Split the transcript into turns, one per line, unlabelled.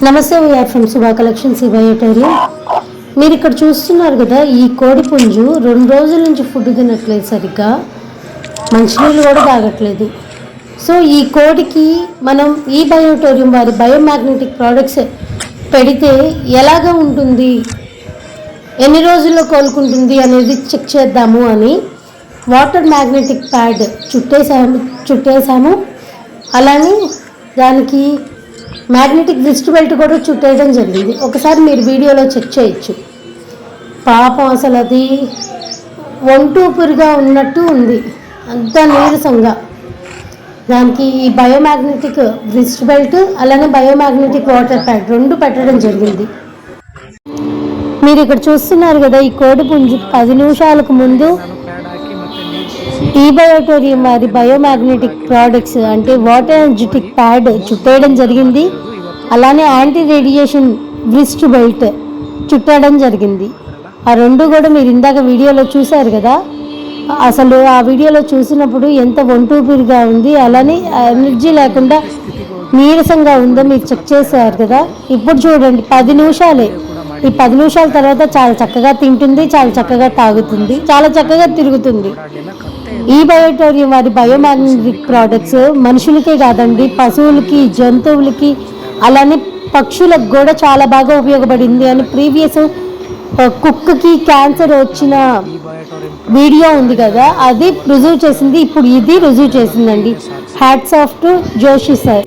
నమస్తే we are from Shubha collections బయోటోరియల్. మీరు ఇక్కడ చూస్తున్నారు కదా, ఈ కోడి పుంజు 2 రోజుల నుంచి ఫుడ్ తినట్లేదు, సరిగ్గా మంచినీళ్ళు కూడా తాగట్లేదు. సో ఈ కోడికి మనం ఈ బయోటోరియం వారి బయోమాగ్నెటిక్ ప్రోడక్ట్స్ పెడితే ఎలాగ ఉంటుంది, ఎన్ని రోజుల్లో కోలుకుంటుంది అనేది చెక్ చేద్దాము అని వాటర్ మ్యాగ్నెటిక్ ప్యాడ్ చుట్టేసాము. అలానే దానికి మ్యాగ్నెటిక్ రిస్ట్ బెల్ట్ కూడా చుట్టేయడం జరిగింది. ఒకసారి మీరు వీడియోలో చెక్ చేయొచ్చు. పాపం అసలు అది ఒంటూపురిగా ఉన్నట్టు ఉంది, అంత నీరసంగా. దానికి ఈ బయోమాగ్నెటిక్ రిస్ట్ బెల్ట్ అలానే బయోమాగ్నెటిక్ వాటర్ ప్యాడ్ 2 పెట్టడం జరిగింది. మీరు ఇక్కడ చూస్తున్నారు కదా, ఈ కోడి పుంజు 10 నిమిషాలకు ముందు ఈ బయోటోరియం వారి బయోమాగ్నెటిక్ ప్రోడక్ట్స్ అంటే వాటర్ ఎనర్జెటిక్ ప్యాడ్ చుట్టేయడం జరిగింది. అలానే యాంటీ రేడియేషన్ రిస్ట్ బెల్ట్ చుట్టడం జరిగింది. ఆ 2 కూడా మీరు ఇందాక వీడియోలో చూశారు కదా. అసలు ఆ వీడియోలో చూసినప్పుడు ఎంత ఒంటూపిరిగా ఉంది, అలానే ఎనర్జీ లేకుండా నీరసంగా ఉందో మీరు చెక్ చేశారు కదా. ఇప్పుడు చూడండి, 10 నిమిషాలే. ఈ 10 నిమిషాల తర్వాత చాలా చక్కగా తింటుంది, చాలా చక్కగా తాగుతుంది, చాలా చక్కగా తిరుగుతుంది. ఈ బయోటోరియం వారి బయోమాగ్నెటిక్ ప్రోడక్ట్స్ మనుషులకే కాదండి, పశువులకి, జంతువులకి, అలానే పక్షులకు కూడా చాలా బాగా ఉపయోగపడింది అని ప్రీవియస్ కుక్కకి క్యాన్సర్ వచ్చిన వీడియో ఉంది కదా, అది రుజువు చేసింది. ఇప్పుడు ఇది రుజువు చేసిందండి. Hats off to Joshi sir.